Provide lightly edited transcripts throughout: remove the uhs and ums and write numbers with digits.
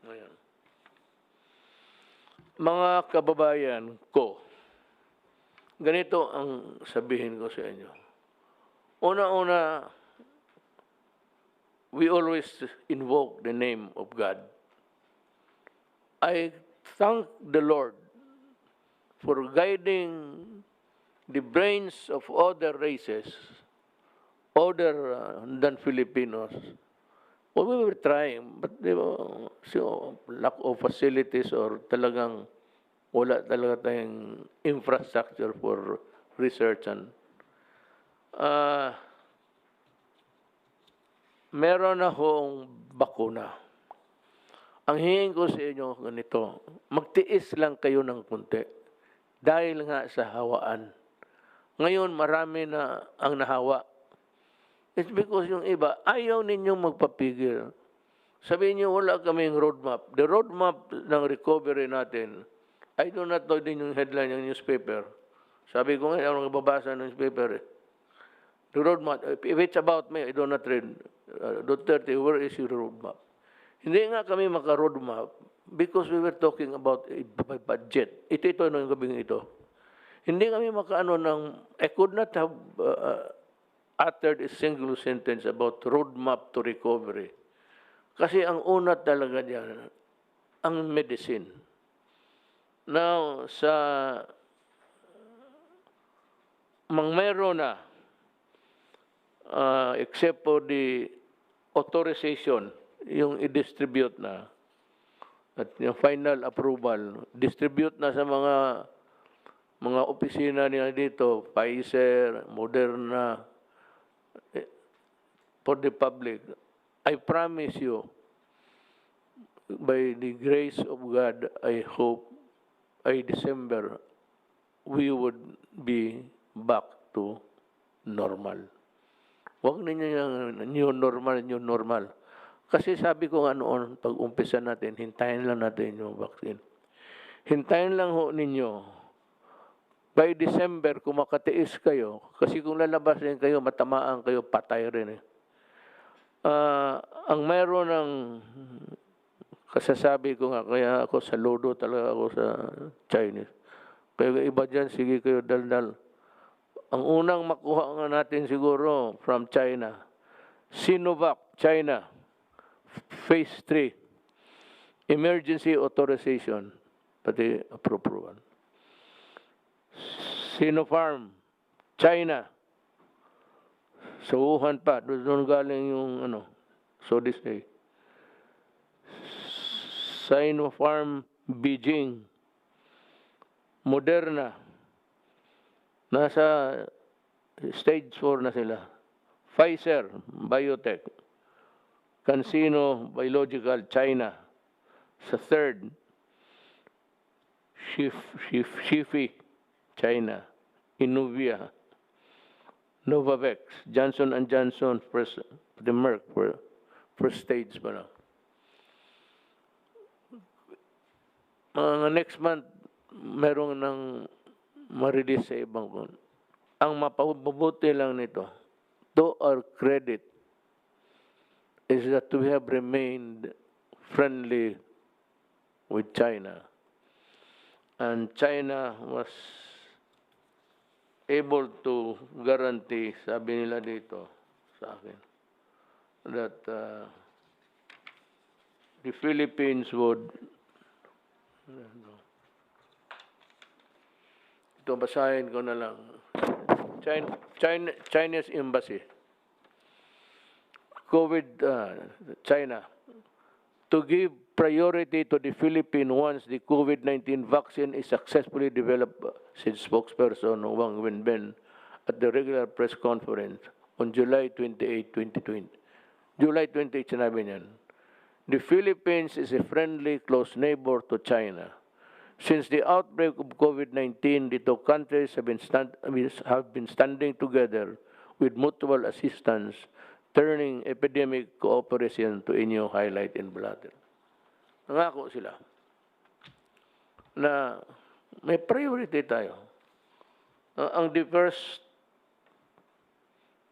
Ngayon, mga kababayan ko, ganito ang sabihin ko sa inyo. Una-una, we always invoke the name of God. I thank the Lord for guiding the brains of other races, other than Filipinos. Well, we were trying, but so lack of facilities or talagang wala talaga tayong infrastructure for research and meron na hong bakuna. Ang hingin ko sa inyo ganito, magtiis lang kayo ng kunti dahil nga sa hawaan. Ngayon marami na ang nahawa. It's because yung iba, ayaw ninyong magpapigil. Sabihin niyo, wala kaming roadmap. The roadmap ng recovery natin, I do not know din yung headline ng newspaper. Sabi ko ngayon, ako nagbabasa ng newspaper eh. The roadmap, if it's about me, I do not read. Duterte, where is your roadmap? Hindi nga kami maka-roadmap because we were talking about a budget. Ito nung gabing ito. Hindi kami makaano ng, I could not have uttered a single sentence about roadmap to recovery. Kasi ang una talaga diyan, ang medicine. Now, sa meron na, except for the authorization, yung i-distribute na, at yung final approval, distribute na sa mga opisina nila dito, Pfizer, Moderna, for the public. I promise you, by the grace of God, I hope, by December, we would be back to normal. Huwag ninyo yung new normal. Kasi sabi ko nga noon, pag umpisa natin, hintayin lang natin yung vaccine. Hintayin lang ho ninyo. By December, kung makatiis kayo, kasi kung lalabas rin kayo, matamaan kayo, patay rin eh. Ang mayroon ng kasasabi ko nga, kaya ako saludo talaga ako sa Chinese. Kaya iba dyan, sige kayo daldal. Ang unang makuha nga natin siguro from China, Sinovac, China, Phase 3, Emergency Authorization, pati approval. Sinopharm, China, sa Wuhan pa, doon galing yung so this day. Sinopharm, Beijing, Moderna, nasa stage 4 na sila. Pfizer, Biotech, CanSino, Biological, China, sa third. Shifi, China, Inuvia, Novavax, Johnson & Johnson, the Merck, first stage pa lang. Next month, meron ng ma-release sa ibang kon. Ang mapabubuti lang nito, to our credit, is that we have remained friendly with China. And China was able to guarantee, sabi nila dito sa akin, that the Philippines would, ito basahin ko na lang, Chinese Embassy, China, to give priority to the Philippines once the COVID-19 vaccine is successfully developed, said spokesperson Wang Wenbin at the regular press conference on July 28, 2020. July 28, sinabi niyan. The Philippines is a friendly, close neighbor to China. Since the outbreak of COVID-19, the two countries have been standing together with mutual assistance, turning epidemic cooperation to a new highlight in Blatter. Nangako sila na may priority tayo. Ang the first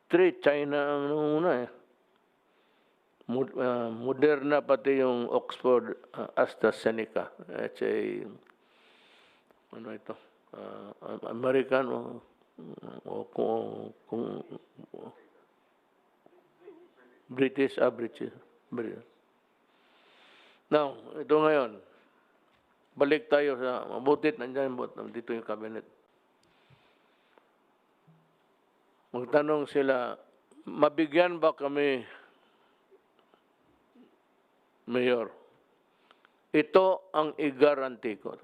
three, China ang nanguna eh. Moderna pati yung Oxford AstraZeneca. It's a, ano ito, American o kung British, British. Now, ito ngayon, balik tayo sa, mabutit, nandiyan, dito yung cabinet. Magtanong sila, mabigyan ba kami, Mayor? Ito ang i-guarantee ko.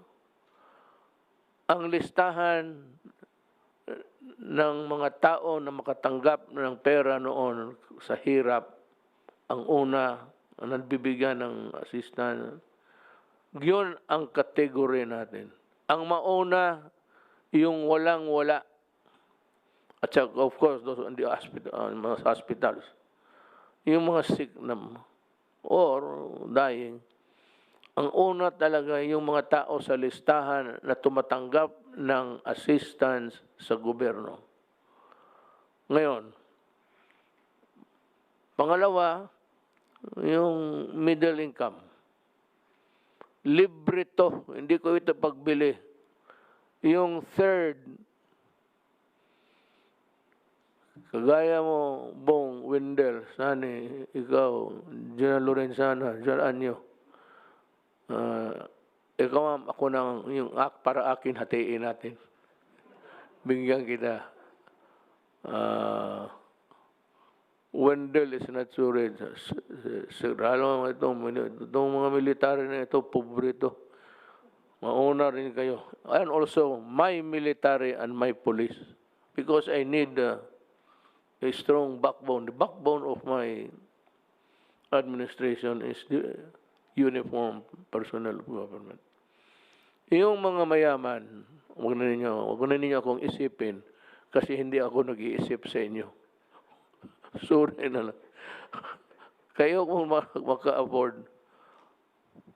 Ang listahan ng mga tao na makatanggap ng pera noon sa hirap, ang una, ang nagbibigyan ng assistance, yun ang kategory natin. Ang mauna, yung walang-wala. At saka, of course, those in the hospitals. Yung mga sick na or dying. Ang una talaga yung mga tao sa listahan na tumatanggap ng assistance sa gobyerno. Ngayon, pangalawa, yung middle income. Libre to, hindi ko ito pagbili. Yung third, kagaya mo, Bong, Wendell, Sani, ikaw, General Lorenzana, General Anyo, ikaw ako nang yung para akin hatiin natin. Bigyan kita. Wendell is not sure. Alam mo itong mga military na ito, pobre ito. Mauna rin kayo. And also, my military and my police. Because I need a strong backbone. The backbone of my administration is the uniform personnel of government. Yung mga mayaman, wag na ninyo akong isipin kasi hindi ako nag-iisip sa inyo. Sorry na lang. Kayo kung maka-afford,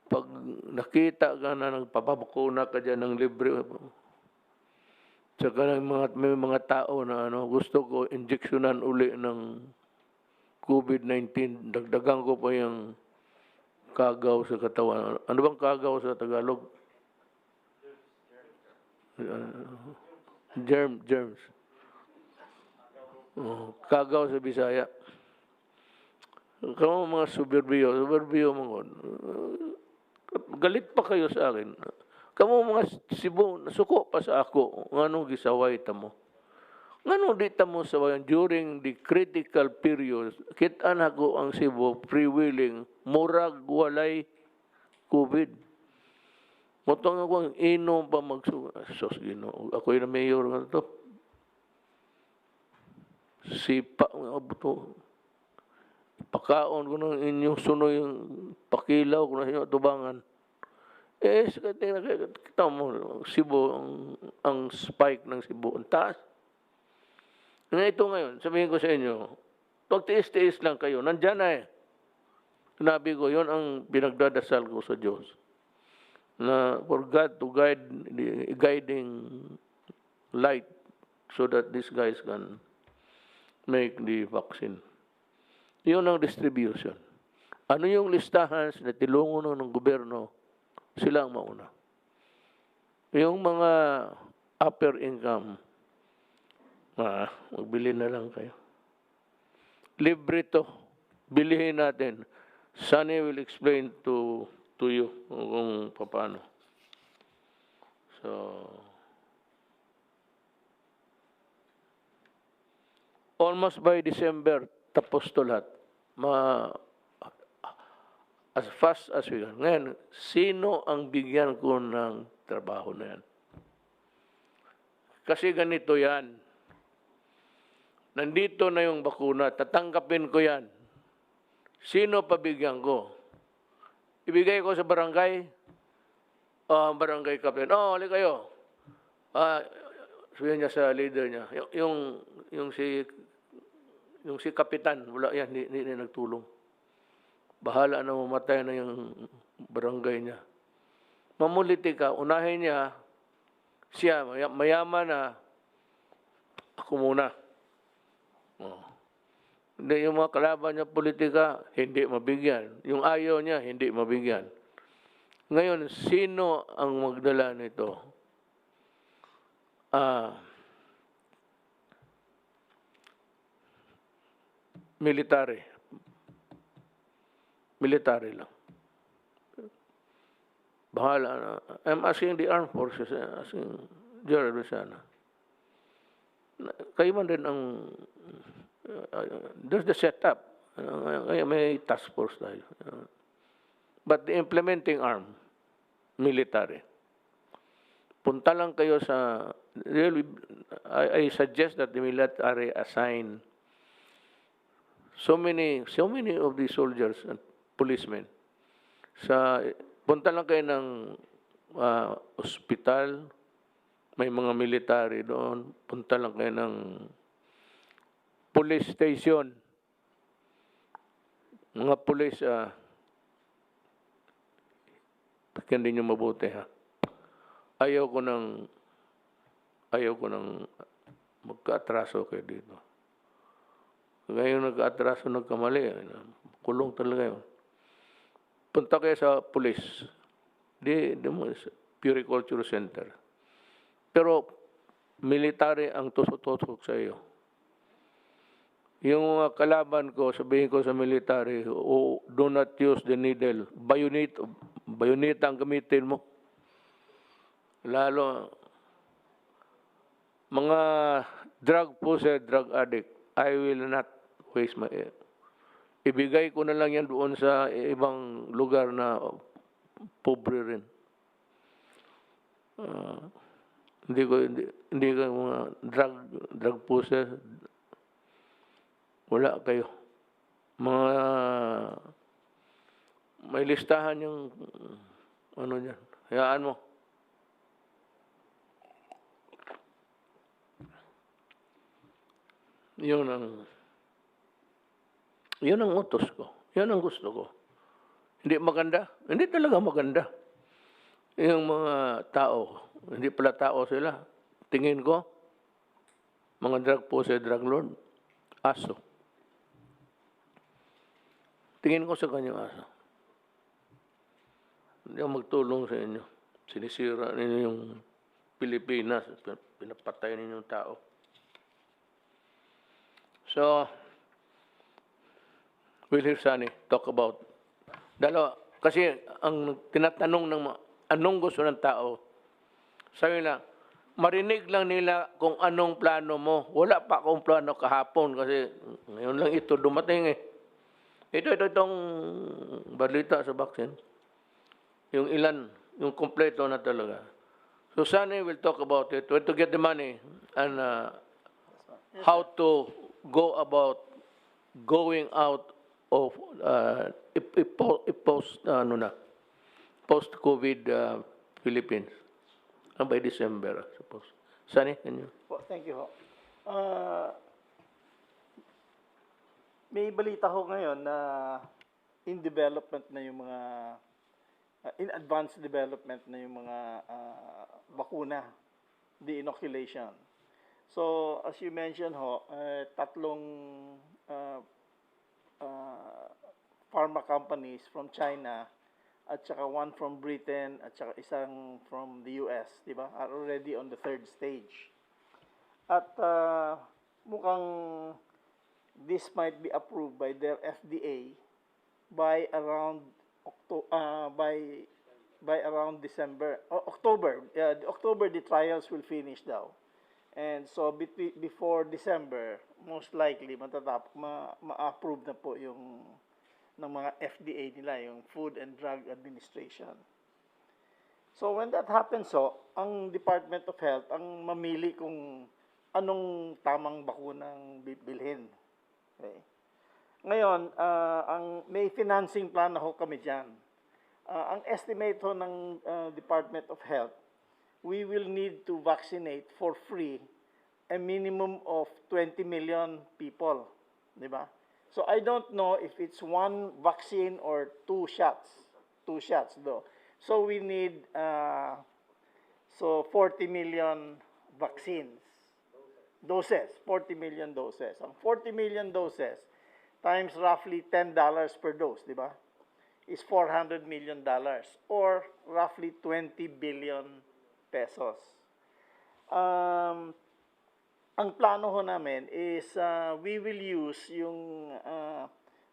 pag nakita ka na ng papabakuna ka dyan ng libre, tsaka may mga tao na gusto ko injeksyonan uli ng COVID-19, dagdagan ko pa yung kagaw sa katawan. Ano bang kagaw sa Tagalog? Germs. Kagaw sa Bisaya. Kamu mga suburbiyo mga galit pa kayo sa akin. Kamu mga Cebu, nasuko pa sa ako. Anong gisaway ta mo? Ngano di ta mo sawayan during the critical period, kita na ko ang Cebu freewheeling, murag walay COVID. Motong ako ang inom pa sos Ginoo. Ako yung mayor nga to. Sipa nga buto. Pakaon ko ng inyong sunoy yung pakilaw ko na inyo tubangan. Kita mo, Cebu, ang spike ng Cebu, ang taas. Ito ngayon, sabihin ko sa inyo, pagtiis-tiis lang kayo, nandyan na eh. Sinabi ko, yun ang pinagdadasal ko sa Diyos. Na for God to guide the guiding light so that these guys can make the vaccine. Yun ang distribution. Ano yung listahan na tilungon ng gobyerno, sila ang mauna. Yung mga upper income, magbili na lang kayo. Libre to. Bilihin natin. Sunny will explain to you kung paano. So, almost by December, tapos to lahat. As fast as we can. Ngayon, sino ang bigyan ko ng trabaho na yan? Kasi ganito yan. Nandito na yung bakuna, tatanggapin ko yan. Sino pabigyan ko? Ibigay ko sa barangay? Barangay captain. Hali kayo. Sabihin niya sa leader niya. Yung si kapitan, wala yan, hindi nagtulong. Bahala na mamatay na yung barangay niya. Mamuliti ka, unahin niya, siya, mayaman na, ako muna. Yung mga kalaban niya politika, hindi mabigyan. Yung ayaw niya, hindi mabigyan. Ngayon, sino ang magdala nito? Military. Military lang. Bahala na. I'm asking the armed forces, asking General Luciana. Kayo man din ang there's the setup. May task force tayo. But the implementing arm, military. Punta lang kayo sa, really, I suggest that the military assign so many of the soldiers and policemen. Punta lang kayo ng ospital, may mga military doon. Punta lang kayo ng police station. Mga police, pakyan din nyo mabuti, ha. Ayaw ko nang magka-atraso kayo dito. Ngayon nagka-atraso, nagkamali. Kulong talaga yun. Punta kayo sa police. Puriculture Center. Pero military ang tusok-tusok sa iyo. Yung kalaban ko, sabihin ko sa military, do not use the needle. Bayoneta ang gamitin mo. Lalo, mga drug possessed, drug addict, I will not waste my... Ibigay ko na lang yan doon sa ibang lugar na pobre rin. Hindi ko mga drug possessed, wala kayo. May listahan yung niyan. Hayaan mo. Yun ang utos ko. Yan ang gusto ko. Hindi maganda? Hindi talaga maganda. Yung mga tao, hindi pala tao sila. Tingin ko, mga drug possessed, drug lord, aso. Tingin ko sa kanyang aso. Hindi ako magtulong sa inyo. Sinisira ninyo yung Pilipinas. Pinapatay ninyo yung tao. So, we'll hear Sunny talk about dalawa. Kasi ang tinatanong ng anong gusto ng tao, sabi na, marinig lang nila kung anong plano mo. Wala pa akong plano kahapon kasi ngayon lang ito dumating eh. Itong balita sa vaccine. Yung ilan, yung kompleto na talaga. So Sunny will talk about it, where to get the money and how to go about going out of post-COVID Philippines. By December, I suppose. Sunny, can you? Well, thank you. May balita ho ngayon na in development na yung mga in advanced development na yung mga bakuna, the inoculation. So, as you mentioned ho, tatlong pharma companies from China at saka one from Britain at saka isang from the US, di ba? Are already on the third stage. At mukhang this might be approved by their FDA by around October. The October the trials will finish daw. And so before December, most likely ma-approve na po yung ng mga FDA nila, yung Food and Drug Administration. So when that happens, ang Department of Health ang mamili kung anong tamang bakunang bibilhin. Okay. Ngayon, may financing plan na ho kami dyan. Ang estimate ho ng Department of Health, we will need to vaccinate for free a minimum of 20 million people. Di ba? So I don't know if it's one vaccine or two shots. Two shots though. So we need 40 million vaccines. Doses. 40 million doses. Ang 40 million doses, times roughly $10 per dose, di ba? Is $400 million or roughly 20 billion pesos. Ang plano ho namin is we will use yung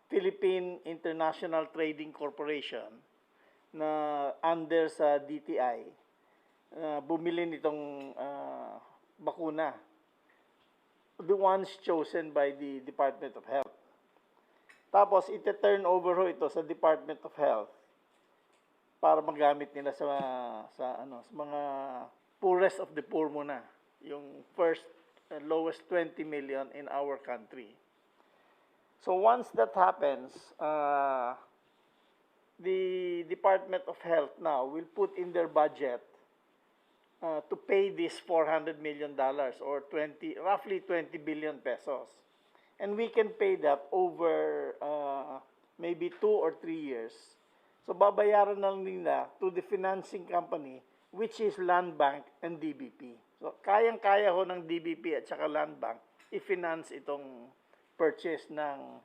Philippine International Trading Corporation na under sa DTI bumili nitong bakuna, the ones chosen by the Department of Health. Tapos ite-turn over ho ito sa Department of Health para magamit nila sa mga poorest of the poor muna, yung first lowest 20 million in our country. So once that happens, the Department of Health now will put in their budget to pay this $400 million or roughly 20 billion pesos. And we can pay that over maybe 2 or 3 years. So babayaran na nila to the financing company, which is Land Bank and DBP. So kayang-kaya ho ng DBP at saka Land Bank i-finance itong purchase ng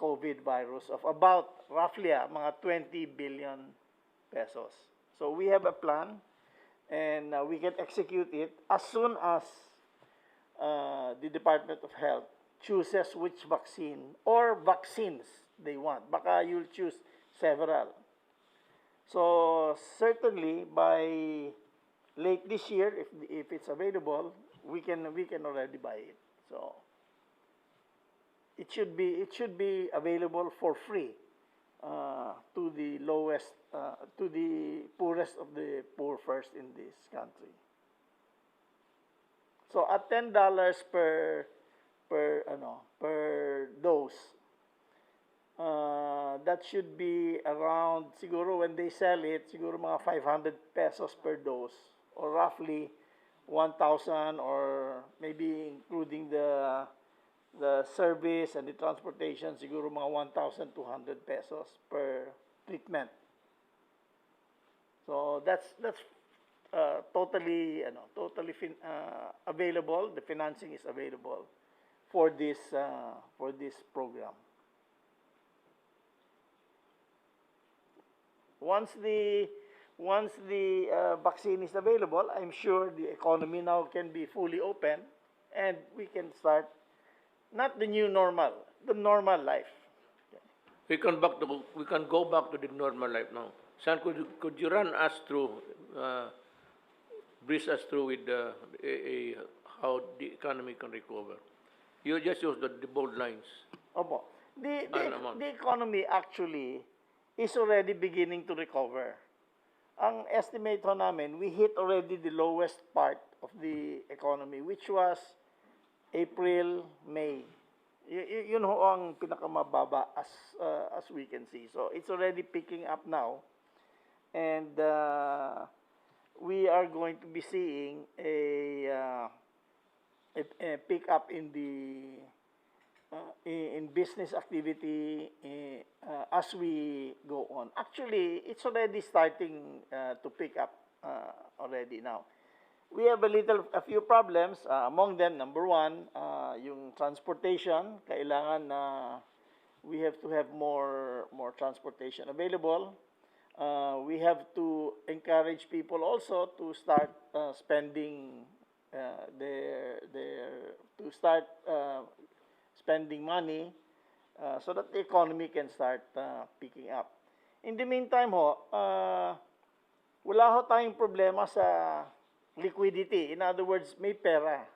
COVID virus of about roughly mga 20 billion pesos. So we have a plan and we can execute it as soon as the Department of Health chooses which vaccine or vaccines they want. Baka you'll choose several. So certainly by late this year, if it's available, we can already buy it. So it should be available for free to the lowest, to the poorest of the poor first in this country. So at $10 per dose, that should be around, siguro when they sell it, siguro mga 500 pesos per dose, or roughly 1,000, or maybe including the service and the transportation, siguro mga 1,200 pesos per treatment. So that's totally available. The financing is available for this program. Once the vaccine is available, I'm sure the economy now can be fully open, and we can start not the new normal, the normal life. We can go back to the normal life now. Sir, could you run us through, breeze us through with how the economy can recover? You just use the bold lines. Opo. The economy actually is already beginning to recover. Ang estimate ho namin, we hit already the lowest part of the economy, which was April, May. Yun ho ang pinakamababa as we can see. So it's already picking up now, and we are going to be seeing a pick up in business activity as we go on. Actually, it's already starting to pick up already now. We have a few problems. Among them, number one, yung transportation. Kailangan na we have to have more transportation available. We have to encourage people also to start spending spending money so that the economy can start picking up. In the meantime wala ho tayong problema sa liquidity. In other words, may pera.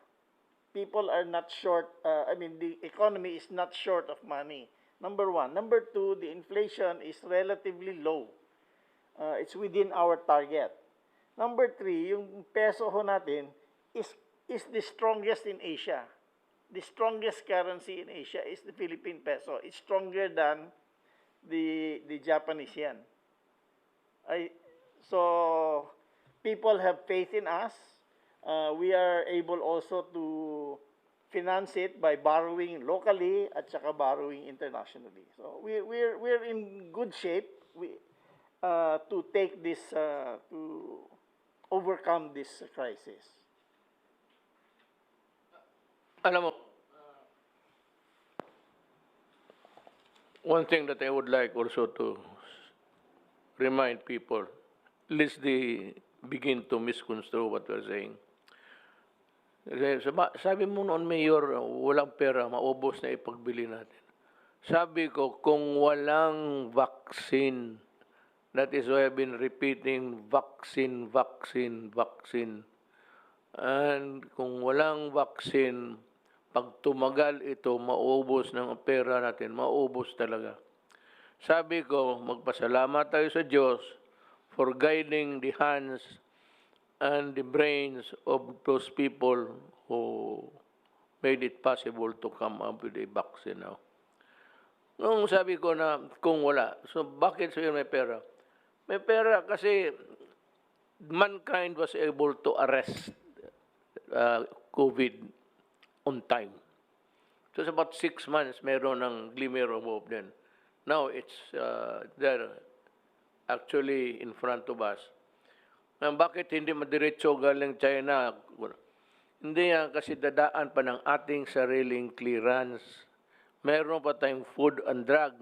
People are not short, the economy is not short of money. Number one. Number two, the inflation is relatively low. It's within our target. Number three, yung peso ho natin is the strongest in Asia. The strongest currency in Asia is the Philippine peso. It's stronger than the Japanese yen. So people have faith in us. We are able also to finance it by borrowing locally at saka borrowing internationally. So we're in good shape to take this to overcome this crisis. Alam mo, One thing that I would like also to remind people, lest they begin to misconstrue what we're saying. Kasi sabi mo noon, Mayor, walang pera, maubos na ipagbili natin. Sabi ko, kung walang vaccine, that is why I've been repeating vaccine, vaccine, vaccine. And kung walang vaccine, pag tumagal ito, maubos ng pera natin, maubos talaga. Sabi ko, magpasalamat tayo sa Diyos for guiding the hands and the brains of those people who made it possible to come up with a vaccine now. Nung sabi ko na kung wala, so bakit sabi may pera? May pera kasi mankind was able to arrest COVID on time. So it's about 6 months, meron ng glimmer of hope din. Now it's there actually in front of us. Bakit hindi madiretso galing China? Hindi yan kasi dadaan pa ng ating sariling clearance. Meron pa tayong food and drug.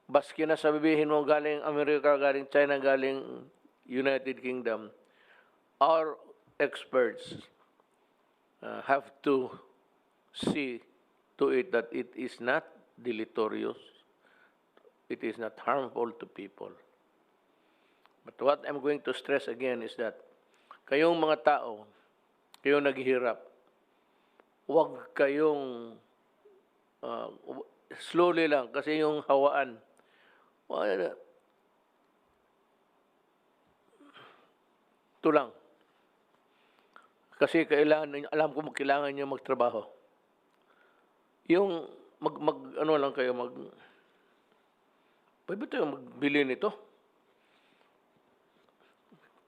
Baski na sabihin mo galing Amerika, galing China, galing United Kingdom, our experts have to see to it that it is not deleterious, it is not harmful to people. But what I'm going to stress again is that kayong mga tao, kayong naghihirap, huwag kayong slowly lang kasi yung hawaan. Ito lang. Kasi alam ko kailangan niyo magtrabaho. Yung ano lang kayo pwede ba tayo magbili nito?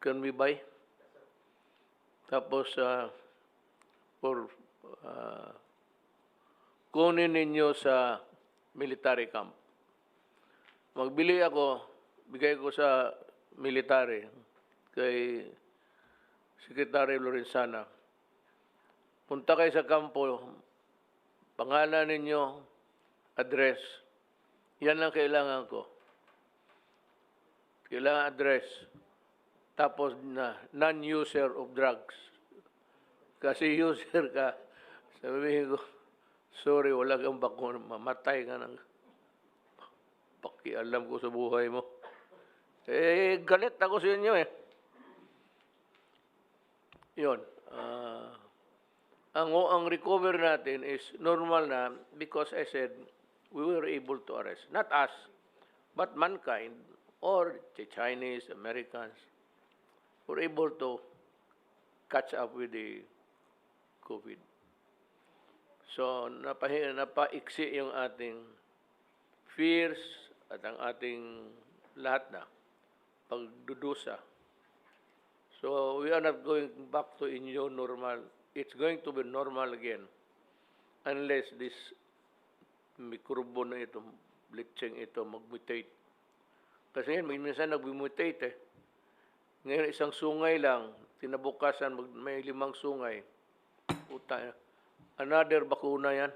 Can we buy? Tapos kunin ninyo sa military camp. Magbili ako, bigay ko sa military kay Secretary Lorenzana. Punta kayo sa kampo, pangalan ninyo, address. Yan lang kailangan ko. Kailangan address. Tapos non-user of drugs. Kasi user ka, sabihin ko, sorry, wala kang bakuna, mamatay ka ng pakialam ko sa buhay mo. Galit ako sa inyo eh. Yun. Ang recover natin is normal na because I said we were able to arrest. Not us, but mankind or the Chinese, Americans were able to catch up with the COVID. So, napaiksi yung ating fears at ang ating lahat na pagdudusa. So, we are not going back to a new normal. It's going to be normal again unless this mikrobo na ito, bleaching ito, mag-mutate. Kasi yan, minsan nag-mutate eh. Ngayon, isang sungay lang, tinabukasan, may 5 sungay. Puta, another bakuna yan.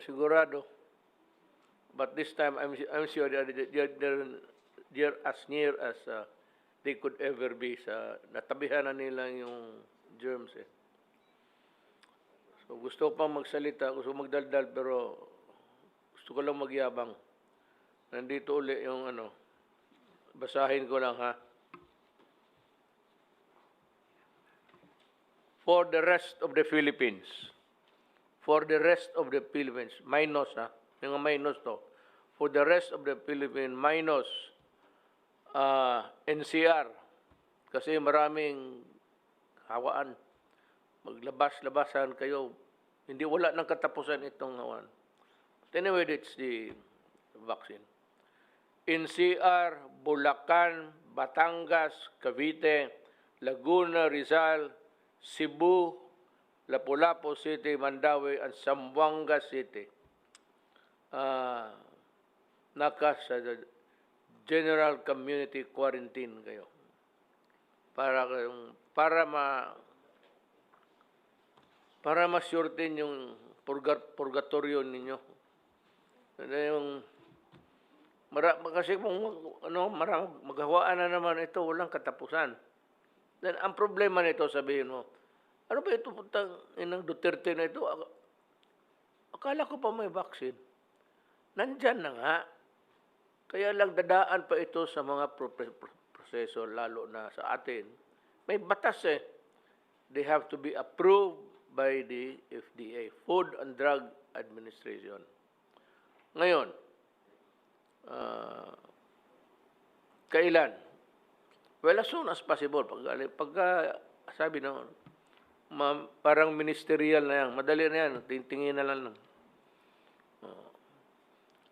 Sigurado. But this time, I'm sure they're as near as they could ever be. Natabihan na nila yung germs eh. So gusto ko pang magsalita, gusto magdaldal, pero gusto ko lang magyabang. Nandito uli yung basahin ko lang ha. For the rest of the Philippines. For the rest of the Philippines. Minus ha. Yung minus to. For the rest of the Philippines, minus NCR. Kasi maraming hawaan. Maglabas-labasan kayo. Hindi wala nang katapusan itong hawaan. But anyway, it's the vaccine. NCR, Bulacan, Batangas, Cavite, Laguna, Rizal, Cebu, Lapu-Lapu City, Mandaue, and Zamboanga City. Sa general community quarantine kayo. Para ma-shorten yung purgatorio ninyo. Yung, kasi kung maghawaan na naman ito, walang katapusan. Then, ang problema nito, sabihin mo, ano ba ito putang inang Duterte na ito? Akala ko pa may vaccine. Nandyan na nga. Kaya lang dadaan pa ito sa mga proseso, lalo na sa atin. May batas eh. They have to be approved by the FDA, Food and Drug Administration. Ngayon, kailan? Well, as soon as possible. Pagka sabi na, parang ministerial na yan, madali na yan, tingin na lang.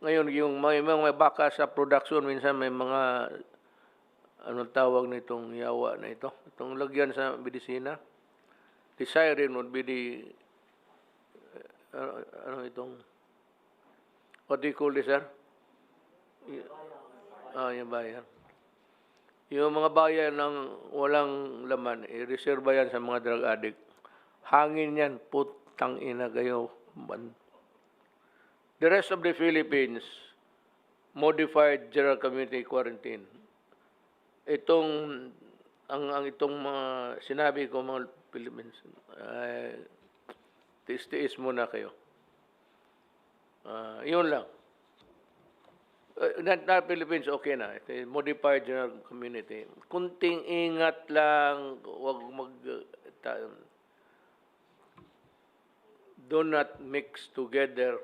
Ngayon, yung may baka sa production, minsan may mga, anong tawag na itong yawa na ito? Itong lagyan sa medisina. The siren would be the, what do you call this, sir? Yung bayan. Yung mga bayan ng walang laman, i-reserve yan sa mga drug addict. Hangin yan, putang ina kayo. The rest of the Philippines, modified general community quarantine. Itong mga sinabi ko, mga Philippines, tiis-tiis muna kayo. Yun lang. Not Philippines, okay na. Modified general community. Kunting ingat lang, wag do not mix together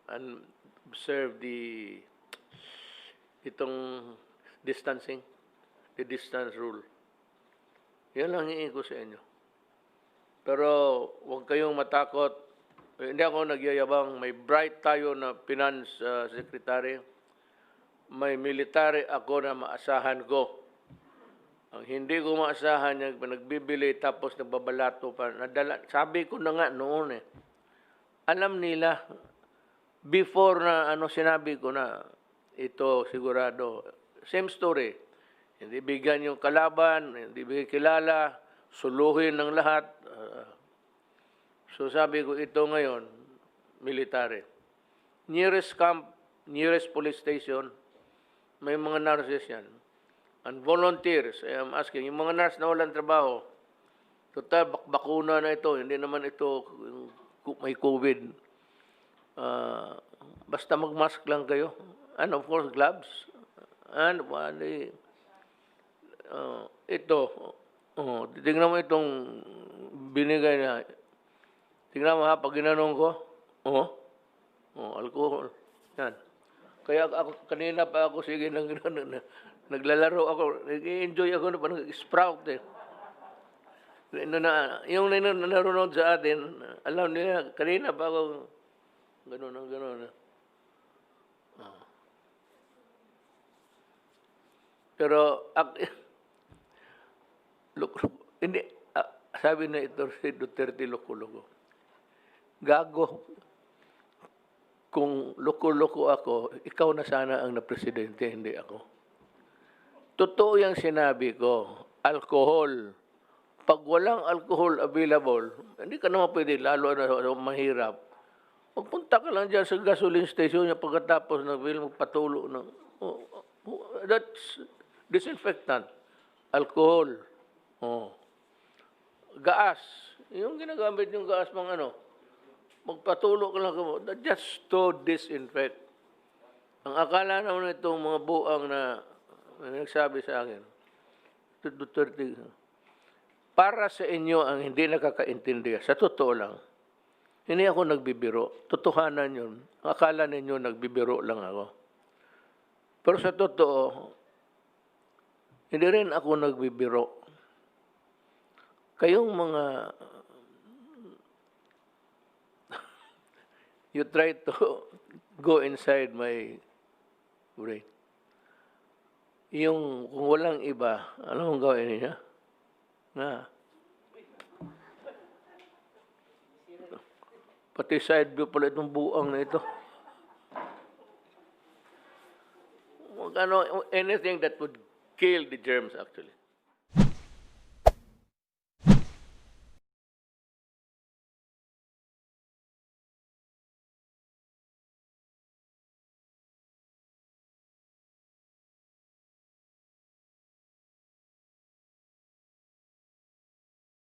and observe itong distancing, the distance rule. Yan lang hihingi ko sa inyo. Pero huwag kayong matakot. Hindi ako nagyayabang. May bright tayo na finance secretary. May military ako na maasahan ko. Ang hindi ko maasahan yung nagbibili tapos nagbabalato pa. Sabi ko na nga noon eh. Alam nila, before na sinabi ko na ito sigurado. Same story. Hindi bigyan yung kalaban, hindi bigyan kilala, suluhin ng lahat. So sabi ko ito ngayon, military. Nearest camp, nearest police station, may mga nurses yan. And volunteers, I am asking, yung mga nurse na walang trabaho, total, bakuna na ito, hindi naman ito may COVID. Basta mag-mask lang kayo. And of course, gloves. And ito, tingnan mo itong binigay na, tingnan mo ha, pag ginanong ko, alcohol. Yan. Kaya ako, kanina pa ako, sige, naglalaro ako, nag-enjoy ako, nag-sprout eh. Yung nanonood sa atin, alam nila, kanina pa ako, gano'n. Pero, hindi, sabi na ito si Duterte, loko-loko. Gago. Kung loko-loko ako, ikaw na sana ang na-presidente, hindi ako. Totoo yung sinabi ko, alcohol. Pag walang alcohol available, hindi ka naman pwede, lalo na mahirap. Magpunta ka lang dyan sa gasoline station niya pagkatapos magpatulo ng, that's disinfectant. Alcohol. Gas. Yung ginagamit yung gas mga magpatulo ka lang just to disinfect. Ang akala naman itong mga buang na nagsabi sa akin, Duterte, para sa inyo ang hindi nakakaintindi, sa totoo lang, hindi ako nagbibiro. Totohanan yun. Ang akala ninyo nagbibiro lang ako. Pero sa totoo, hindi rin ako nagbibiro. Kayong mga you try to go inside my brain. Yung kung walang iba, ano ang gawin niya? Pati side view pala itong buang na ito. Anything that would kill the germs actually.